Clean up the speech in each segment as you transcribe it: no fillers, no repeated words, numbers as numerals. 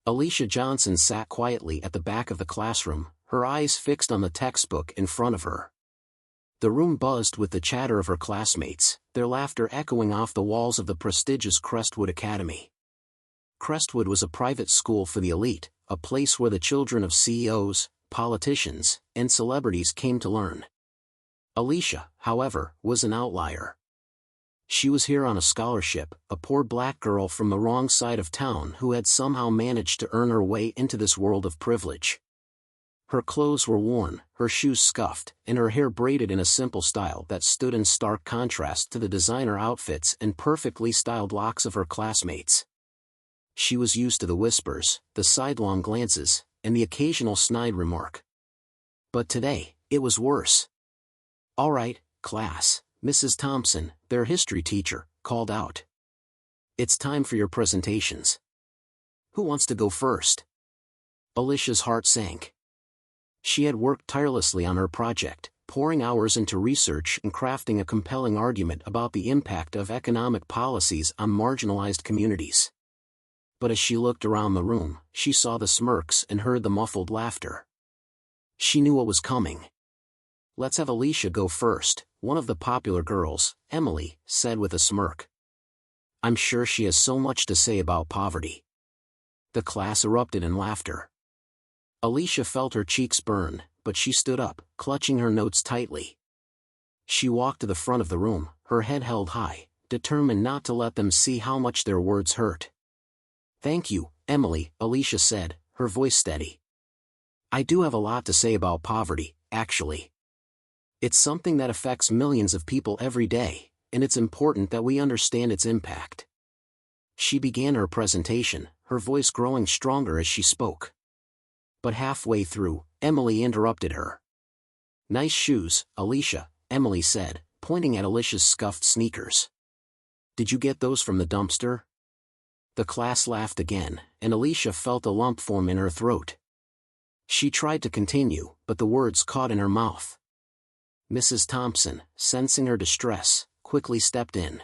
Alicia Johnson sat quietly at the back of the classroom, her eyes fixed on the textbook in front of her. The room buzzed with the chatter of her classmates, their laughter echoing off the walls of the prestigious Crestwood Academy. Crestwood was a private school for the elite, a place where the children of CEOs, politicians, and celebrities came to learn. Alicia, however, was an outlier. She was here on a scholarship, a poor black girl from the wrong side of town who had somehow managed to earn her way into this world of privilege. Her clothes were worn, her shoes scuffed, and her hair braided in a simple style that stood in stark contrast to the designer outfits and perfectly styled locks of her classmates. She was used to the whispers, the sidelong glances, and the occasional snide remark. But today, it was worse. "All right, class," Mrs. Thompson, their history teacher, called out. "It's time for your presentations. Who wants to go first?" Alicia's heart sank. She had worked tirelessly on her project, pouring hours into research and crafting a compelling argument about the impact of economic policies on marginalized communities. But as she looked around the room, she saw the smirks and heard the muffled laughter. She knew what was coming. "Let's have Alicia go first," one of the popular girls, Emily, said with a smirk. "I'm sure she has so much to say about poverty." The class erupted in laughter. Alicia felt her cheeks burn, but she stood up, clutching her notes tightly. She walked to the front of the room, her head held high, determined not to let them see how much their words hurt. "Thank you, Emily," Alicia said, her voice steady. "I do have a lot to say about poverty, actually. It's something that affects millions of people every day, and it's important that we understand its impact." She began her presentation, her voice growing stronger as she spoke. But halfway through, Emily interrupted her. "Nice shoes, Alicia," Emily said, pointing at Alicia's scuffed sneakers. "Did you get those from the dumpster?" The class laughed again, and Alicia felt a lump form in her throat. She tried to continue, but the words caught in her mouth. Mrs. Thompson, sensing her distress, quickly stepped in.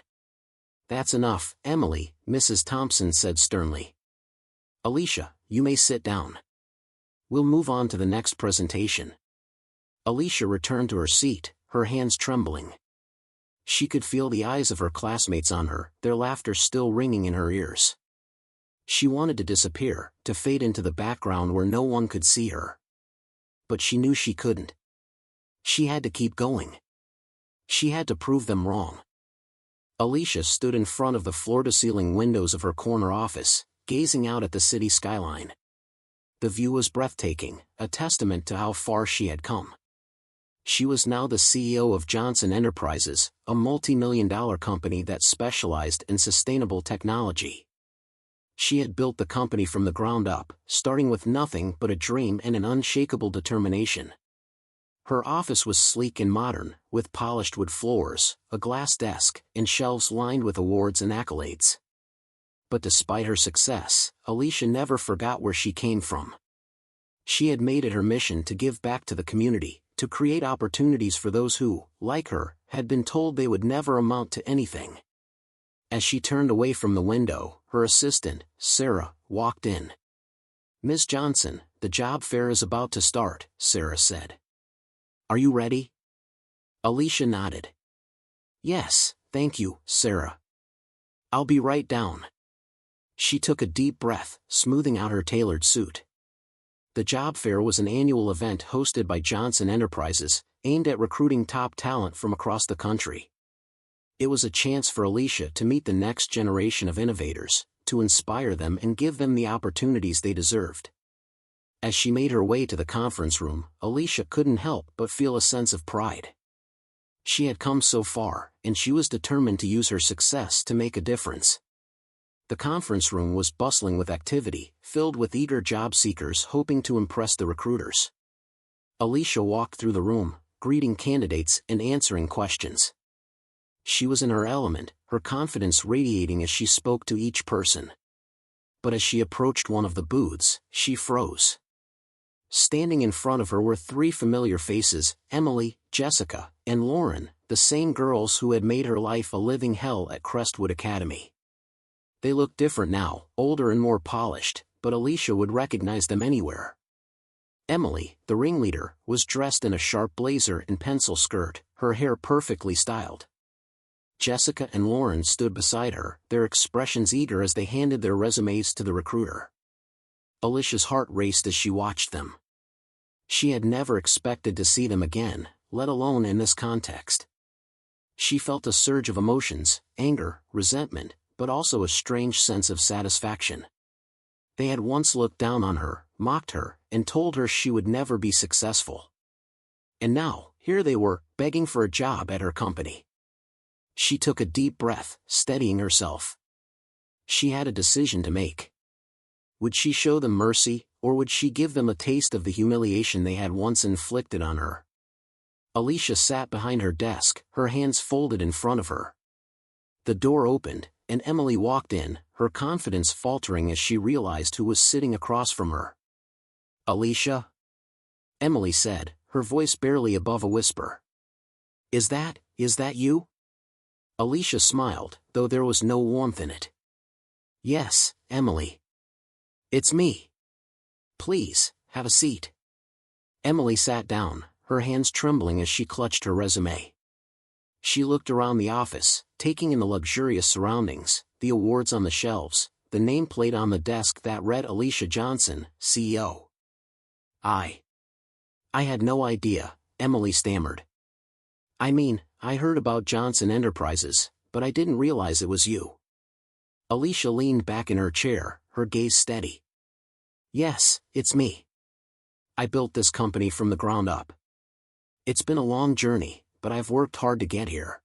"That's enough, Emily," Mrs. Thompson said sternly. "Alicia, you may sit down. We'll move on to the next presentation." Alicia returned to her seat, her hands trembling. She could feel the eyes of her classmates on her, their laughter still ringing in her ears. She wanted to disappear, to fade into the background where no one could see her. But she knew she couldn't. She had to keep going. She had to prove them wrong. Alicia stood in front of the floor-to-ceiling windows of her corner office, gazing out at the city skyline. The view was breathtaking, a testament to how far she had come. She was now the CEO of Johnson Enterprises, a multi-million-dollar company that specialized in sustainable technology. She had built the company from the ground up, starting with nothing but a dream and an unshakable determination. Her office was sleek and modern, with polished wood floors, a glass desk, and shelves lined with awards and accolades. But despite her success, Alicia never forgot where she came from. She had made it her mission to give back to the community, to create opportunities for those who, like her, had been told they would never amount to anything. As she turned away from the window, her assistant, Sarah, walked in. "Ms. Johnson, the job fair is about to start," Sarah said. "Are you ready?" Alicia nodded. "Yes, thank you, Sarah. I'll be right down." She took a deep breath, smoothing out her tailored suit. The job fair was an annual event hosted by Johnson Enterprises, aimed at recruiting top talent from across the country. It was a chance for Alicia to meet the next generation of innovators, to inspire them and give them the opportunities they deserved. As she made her way to the conference room, Alicia couldn't help but feel a sense of pride. She had come so far, and she was determined to use her success to make a difference. The conference room was bustling with activity, filled with eager job seekers hoping to impress the recruiters. Alicia walked through the room, greeting candidates and answering questions. She was in her element, her confidence radiating as she spoke to each person. But as she approached one of the booths, she froze. Standing in front of her were three familiar faces, Emily, Jessica, and Lauren, the same girls who had made her life a living hell at Crestwood Academy. They looked different now, older and more polished, but Alicia would recognize them anywhere. Emily, the ringleader, was dressed in a sharp blazer and pencil skirt, her hair perfectly styled. Jessica and Lauren stood beside her, their expressions eager as they handed their resumes to the recruiter. Alicia's heart raced as she watched them. She had never expected to see them again, let alone in this context. She felt a surge of emotions, anger, resentment, but also a strange sense of satisfaction. They had once looked down on her, mocked her, and told her she would never be successful. And now, here they were, begging for a job at her company. She took a deep breath, steadying herself. She had a decision to make. Would she show them mercy, or would she give them a taste of the humiliation they had once inflicted on her? Alicia sat behind her desk, her hands folded in front of her. The door opened, and Emily walked in, her confidence faltering as she realized who was sitting across from her. "Alicia?" Emily said, her voice barely above a whisper. Is that you?" Alicia smiled, though there was no warmth in it. "Yes, Emily. It's me. Please, have a seat." Emily sat down, her hands trembling as she clutched her resume. She looked around the office, taking in the luxurious surroundings, the awards on the shelves, the nameplate on the desk that read Alicia Johnson, CEO. I had no idea," Emily stammered. I heard about Johnson Enterprises, but I didn't realize it was you." Alicia leaned back in her chair, her gaze steady. "Yes, it's me. I built this company from the ground up. It's been a long journey, but I've worked hard to get here."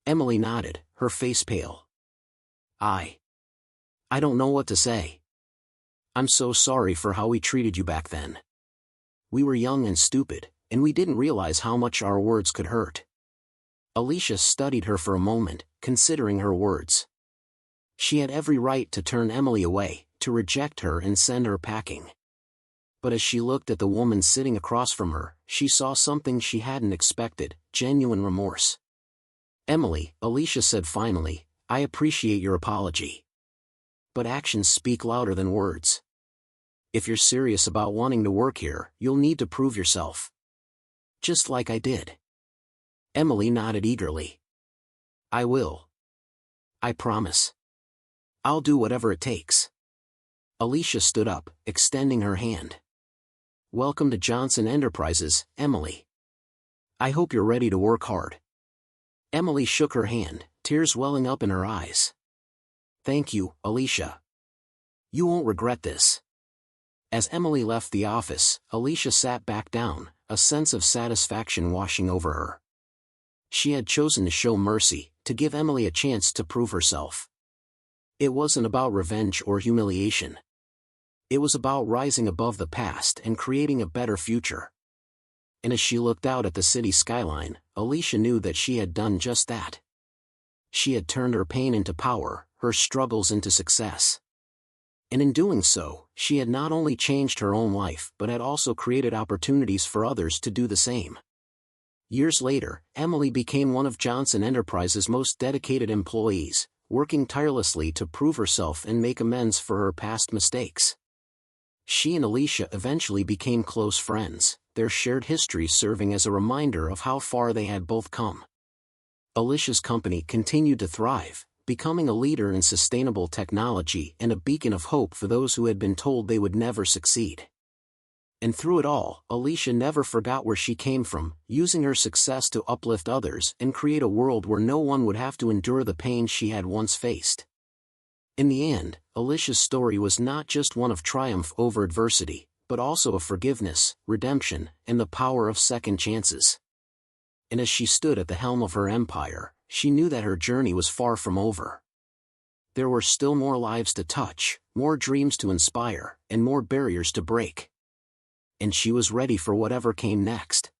Emily nodded, her face pale. I don't know what to say. I'm so sorry for how we treated you back then. We were young and stupid, and we didn't realize how much our words could hurt." Alicia studied her for a moment, considering her words. She had every right to turn Emily away, to reject her and send her packing. But as she looked at the woman sitting across from her, she saw something she hadn't expected, genuine remorse. "Emily," Alicia said finally, "I appreciate your apology. But actions speak louder than words. If you're serious about wanting to work here, you'll need to prove yourself. Just like I did." Emily nodded eagerly. "I will. I promise. I'll do whatever it takes." Alicia stood up, extending her hand. "Welcome to Johnson Enterprises, Emily. I hope you're ready to work hard." Emily shook her hand, tears welling up in her eyes. "Thank you, Alicia. You won't regret this." As Emily left the office, Alicia sat back down, a sense of satisfaction washing over her. She had chosen to show mercy, to give Emily a chance to prove herself. It wasn't about revenge or humiliation. It was about rising above the past and creating a better future. And as she looked out at the city skyline, Alicia knew that she had done just that. She had turned her pain into power, her struggles into success. And in doing so, she had not only changed her own life but had also created opportunities for others to do the same. Years later, Emily became one of Johnson Enterprises' most dedicated employees, working tirelessly to prove herself and make amends for her past mistakes. She and Alicia eventually became close friends, their shared history serving as a reminder of how far they had both come. Alicia's company continued to thrive, becoming a leader in sustainable technology and a beacon of hope for those who had been told they would never succeed. And through it all, Alicia never forgot where she came from, using her success to uplift others and create a world where no one would have to endure the pain she had once faced. In the end, Alicia's story was not just one of triumph over adversity, but also of forgiveness, redemption, and the power of second chances. And as she stood at the helm of her empire, she knew that her journey was far from over. There were still more lives to touch, more dreams to inspire, and more barriers to break. And she was ready for whatever came next.